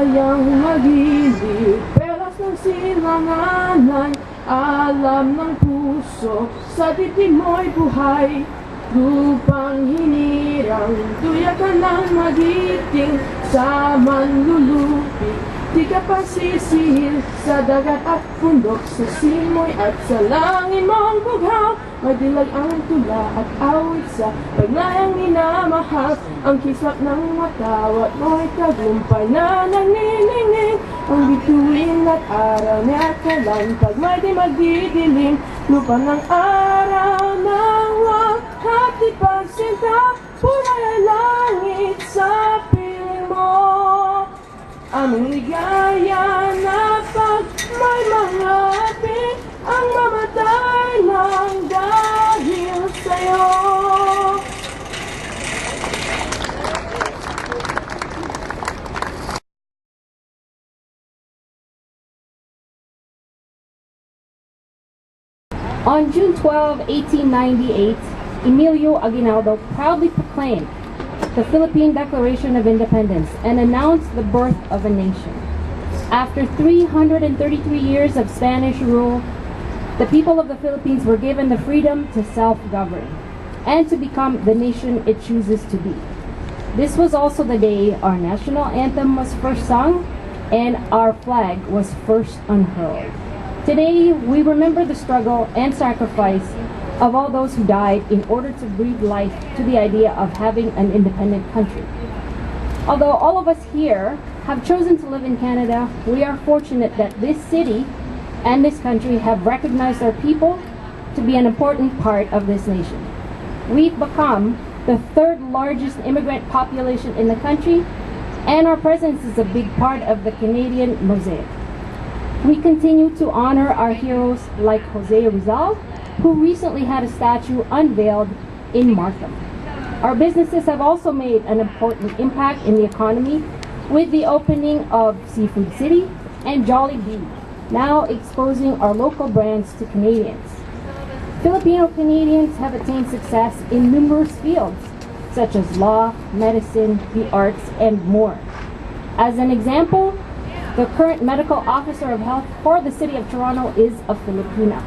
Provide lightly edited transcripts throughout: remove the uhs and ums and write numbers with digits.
maligayang magiliw, pelas ng silanganan, alam ng puso, sa dibdib mo'y buhay. Lupang hinirang, duya ka ng magiting, sa manlulupi, di ka pa sisihil, sa dagat at bundok, sa simoy at sa langit mong bughaw. May dilag ang tula at awit sa pagnayang minamahal, ang kislap ng matawat mo'y tagumpay na naniningning. Ang bituin at araw niya kalang pag may di magdidilim, lupa ng araw ng wakati pagsinta, pulay ay langit sa piling mo. Aming ligaya na pag may mga api, ang mamatay lang dahil sa'yo. On June 12, 1898, Emilio Aguinaldo proudly proclaimed the Philippine Declaration of Independence and announced the birth of a nation. After 333 years of Spanish rule, the people of the Philippines were given the freedom to self-govern and to become the nation it chooses to be. This was also the day our national anthem was first sung and our flag was first unfurled. Today, we remember the struggle and sacrifice of all those who died in order to breathe life to the idea of having an independent country. Although all of us here have chosen to live in Canada, we are fortunate that this city and this country have recognized our people to be an important part of this nation. We've become the third largest immigrant population in the country, and our presence is a big part of the Canadian mosaic. We continue to honor our heroes like Jose Rizal, who recently had a statue unveiled in Markham. Our businesses have also made an important impact in the economy with the opening of Seafood City and Jollibee, now exposing our local brands to Canadians. Filipino Canadians have attained success in numerous fields, such as law, medicine, the arts, and more. As an example, the current medical officer of health for the City of Toronto is a Filipina.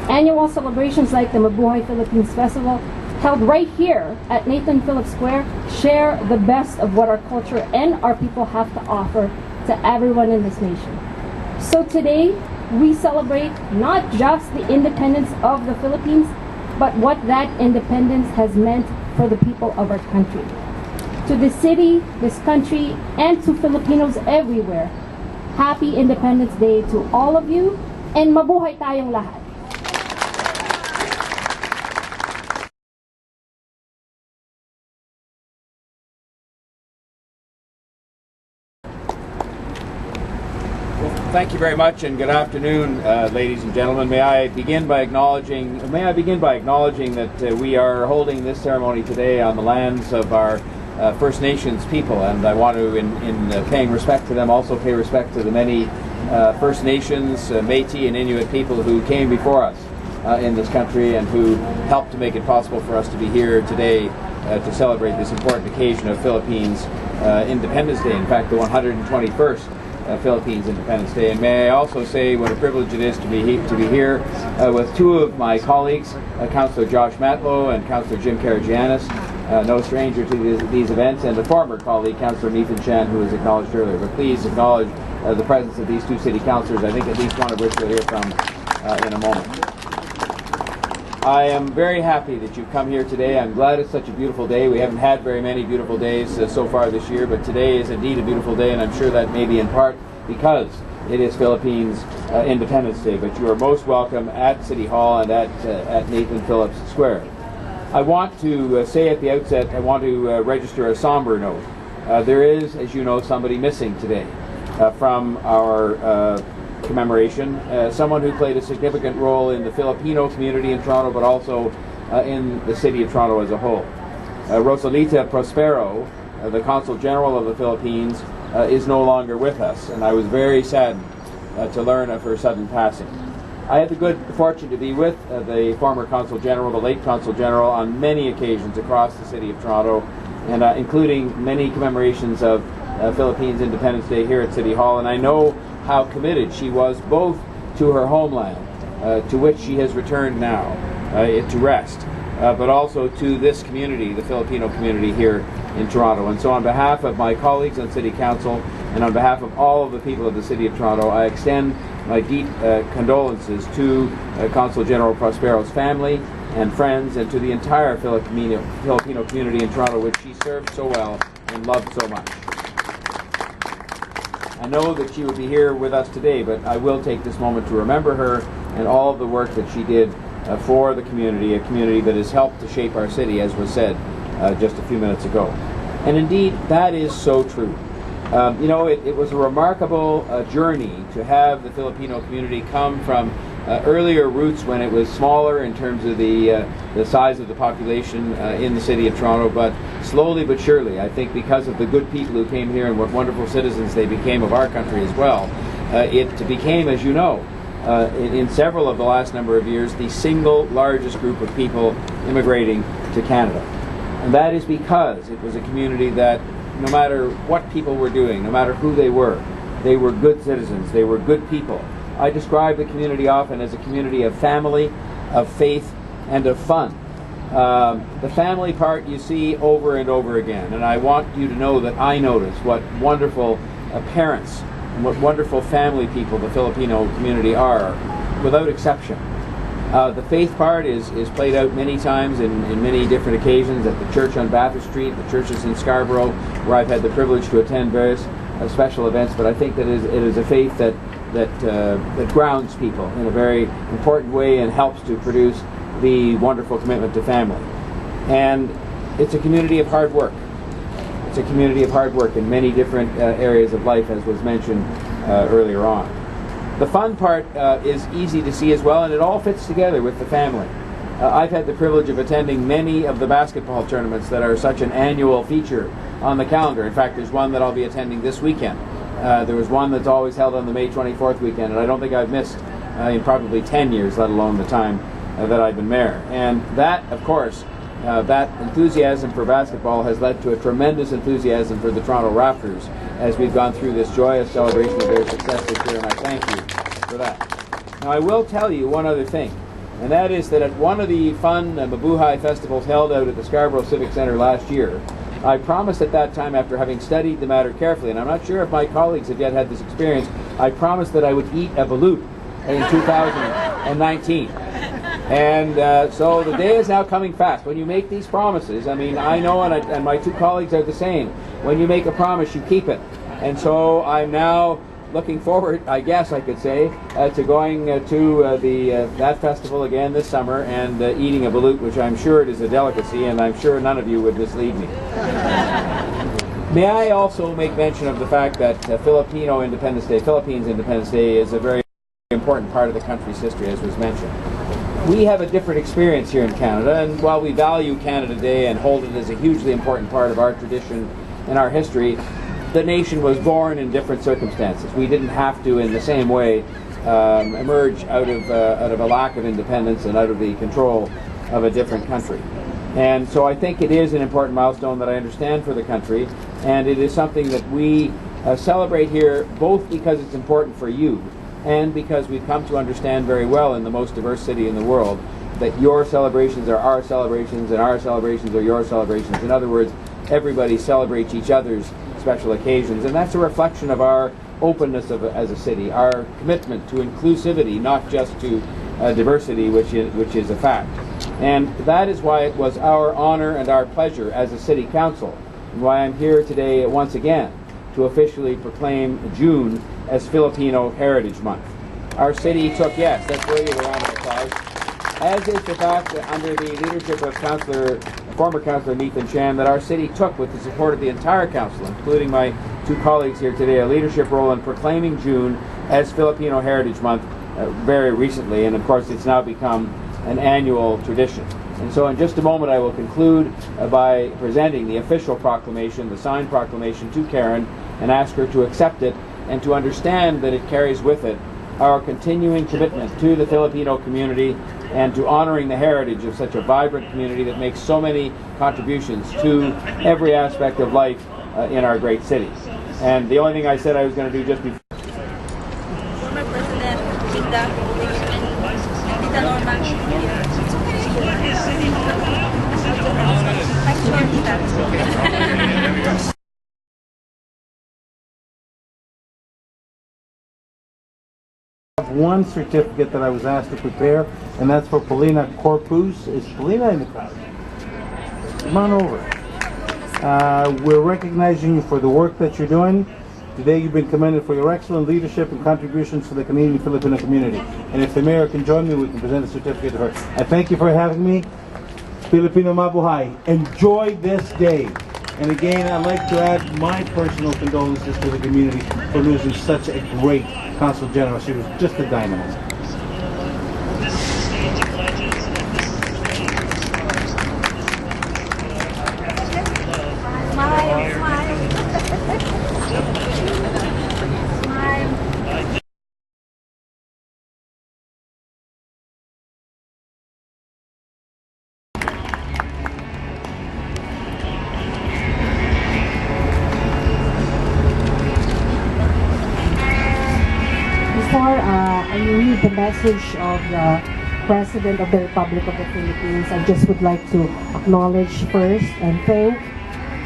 Annual celebrations like the Mabuhay Philippines Festival, held right here at Nathan Phillips Square, share the best of what our culture and our people have to offer to everyone in this nation. So today, we celebrate not just the independence of the Philippines, but what that independence has meant for the people of our country. To the city, this country, and to Filipinos everywhere, Happy Independence Day to all of you, and mabuhay tayong lahat. Thank you very much, and good afternoon, ladies and gentlemen. May I begin by acknowledging that we are holding this ceremony today on the lands of our First Nations people, and I want to, in paying respect to them, also pay respect to the many First Nations, Métis, and Inuit people who came before us in this country and who helped to make it possible for us to be here today to celebrate this important occasion of Philippines Independence Day. In fact, the 121st. Philippines Independence Day. And may I also say what a privilege it is to be here with two of my colleagues, Councillor Josh Matlow and Councillor Jim Karagianis, no stranger to these events, and the former colleague, Councillor Nathan Chan, who was acknowledged earlier. But please acknowledge the presence of these two city councillors, I think at least one of which we'll hear from in a moment. I am very happy that you've come here today. I'm glad it's such a beautiful day. We haven't had very many beautiful days so far this year, but today is indeed a beautiful day, and I'm sure that may be in part because it is Philippines Independence Day. But you are most welcome at City Hall and at Nathan Phillips Square. I want to say at the outset, I want to register a somber note. There is, as you know, somebody missing today from our commemoration, someone who played a significant role in the Filipino community in Toronto, but also in the city of Toronto as a whole. Rosalita Prospero, the Consul General of the Philippines, is no longer with us, and I was very saddened to learn of her sudden passing. I had the good fortune to be with the former Consul General, the late Consul General, on many occasions across the city of Toronto, and including many commemorations of Philippines Independence Day here at City Hall, and I know how committed she was both to her homeland, to which she has returned now to rest, but also to this community, the Filipino community here in Toronto. And so on behalf of my colleagues on City Council and on behalf of all of the people of the City of Toronto, I extend my deep condolences to Consul General Prospero's family and friends, and to the entire Filipino community in Toronto, which she served so well and loved so much. I know that she will be here with us today, but I will take this moment to remember her and all of the work that she did for the community, a community that has helped to shape our city, as was said just a few minutes ago. And indeed, that is so true. It was a remarkable journey to have the Filipino community come from earlier roots when it was smaller in terms of the size of the population in the City of Toronto, but slowly but surely, I think because of the good people who came here and what wonderful citizens they became of our country as well, it became, as you know, in several of the last number of years, the single largest group of people immigrating to Canada. And that is because it was a community that, no matter what people were doing, no matter who they were good citizens, they were good people. I describe the community often as a community of family, of faith, and of fun. The family part you see over and over again, and I want you to know that I notice what wonderful parents and what wonderful family people the Filipino community are, without exception. The faith part is played out many times in many different occasions at the church on Bathurst Street, the churches in Scarborough, where I've had the privilege to attend various special events, but I think that it is a faith that grounds people in a very important way and helps to produce the wonderful commitment to family. And it's a community of hard work. It's a community of hard work in many different areas of life, as was mentioned earlier on. The fun part is easy to see as well, and it all fits together with the family. I've had the privilege of attending many of the basketball tournaments that are such an annual feature on the calendar. In fact, there's one that I'll be attending this weekend. There was one that's always held on the May 24th weekend, and I don't think I've missed in probably 10 years, let alone the time that I've been mayor. And that, of course, that enthusiasm for basketball has led to a tremendous enthusiasm for the Toronto Raptors as we've gone through this joyous celebration of their success this year, and I thank you for that. Now, I will tell you one other thing, and that is that at one of the fun Mabuhay festivals held out at the Scarborough Civic Centre last year, I promised at that time, after having studied the matter carefully, and I'm not sure if my colleagues have yet had this experience, I promised that I would eat a balut in 2019. And so the day is now coming fast. When you make these promises, I mean, I know, and my two colleagues are the same, when you make a promise, you keep it. And so I'm now looking forward, I guess I could say, to going to that festival again this summer and eating a balut, which I'm sure it is a delicacy, and I'm sure none of you would mislead me. May I also make mention of the fact that Philippines Independence Day is a very important part of the country's history, as was mentioned. We have a different experience here in Canada, and while we value Canada Day and hold it as a hugely important part of our tradition and our history, the nation was born in different circumstances. We didn't have to, in the same way, emerge out of a lack of independence and out of the control of a different country. And so I think it is an important milestone that I understand for the country, and it is something that we celebrate here both because it's important for you and because we've come to understand very well in the most diverse city in the world that your celebrations are our celebrations and our celebrations are your celebrations. In other words, everybody celebrates each other's special occasions, and that's a reflection of our openness as a city, our commitment to inclusivity, not just to diversity, which is a fact. And that is why it was our honor and our pleasure as a city council, and why I'm here today once again to officially proclaim June as Filipino Heritage Month. Our city took, yes, that's worthy of a round of applause, as is the fact that under the leadership of former Councillor Nathan Phillips, that our city took, with the support of the entire council, including my two colleagues here today, a leadership role in proclaiming June as Filipino Heritage Month very recently, and of course it's now become an annual tradition. And so in just a moment I will conclude by presenting the official proclamation, the signed proclamation, to Karen and ask her to accept it and to understand that it carries with it our continuing commitment to the Filipino community and to honoring the heritage of such a vibrant community that makes so many contributions to every aspect of life in our great city. And the only thing I said I was going to do just before. Former President Tita Norma. One certificate that I was asked to prepare, and that's for Paulina Corpus. Is Paulina in the crowd? Come on over. We're recognizing you for the work that you're doing. Today you've been commended for your excellent leadership and contributions to the Canadian Filipino community. And if the mayor can join me, we can present a certificate to her. I thank you for having me. Filipino Mabuhay. Enjoy this day. And again, I'd like to add my personal condolences to the community for losing such a great Consul General. She was just a dynamo. Before I read the message of the President of the Republic of the Philippines, I just would like to acknowledge first and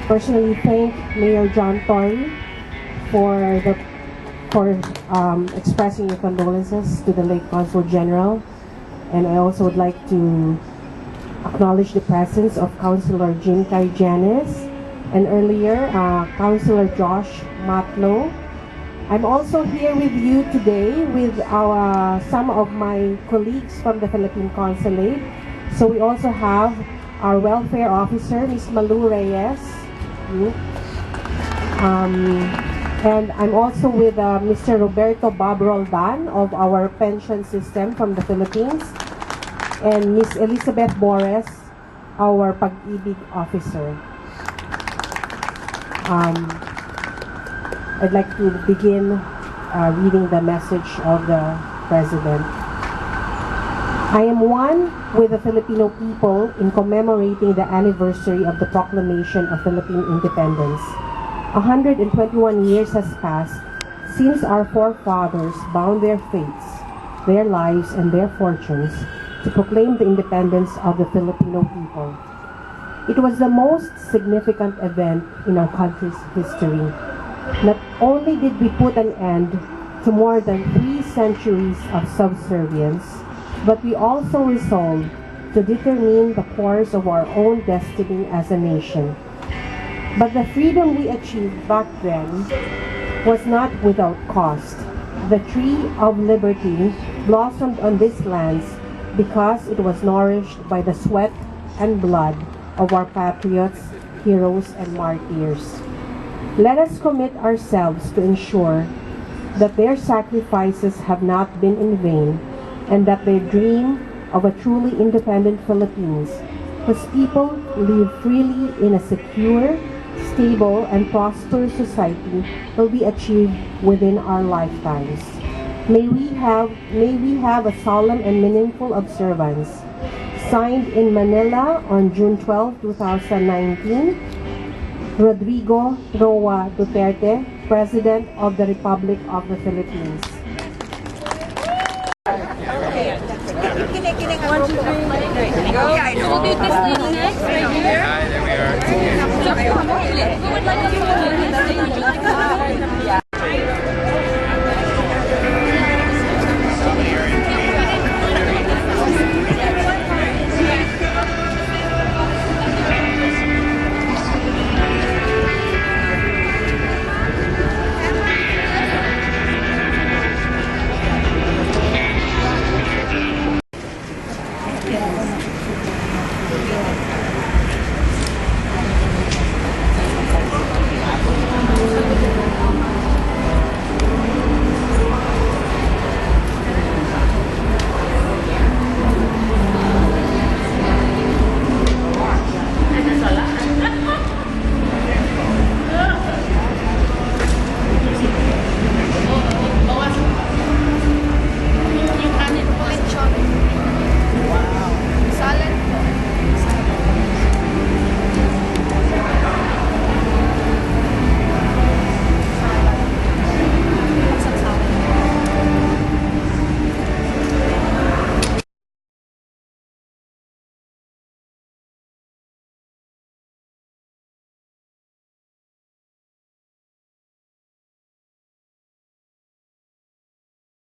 personally thank Mayor John Tory for expressing your condolences to the late Consul General. And I also would like to acknowledge the presence of Councilor Jim Cayjanes and earlier Councilor Josh Matlow. I'm also here with you today with some of my colleagues from the Philippine Consulate. So we also have our welfare officer, Ms. Malu Reyes. And I'm also with Mr. Roberto Bob Roldan of our pension system from the Philippines. And Ms. Elizabeth Bores, our Pag-ibig officer. I'd like to begin reading the message of the President. I am one with the Filipino people in commemorating the anniversary of the proclamation of Philippine independence. 121 years has passed since our forefathers bound their fates, their lives, and their fortunes to proclaim the independence of the Filipino people. It was the most significant event in our country's history. Not only did we put an end to more than 3 centuries of subservience, but we also resolved to determine the course of our own destiny as a nation. But the freedom we achieved back then was not without cost. The tree of liberty blossomed on these lands because it was nourished by the sweat and blood of our patriots, heroes, and martyrs. Let us commit ourselves to ensure that their sacrifices have not been in vain and that their dream of a truly independent Philippines, whose people live freely in a secure, stable, and prosperous society, will be achieved within our lifetimes. May we have a solemn and meaningful observance. Signed in Manila on June 12, 2019, Rodrigo Roa Duterte, President of the Republic of the Philippines. We'll do this lady next, right here. Hi, there we are. Who would like to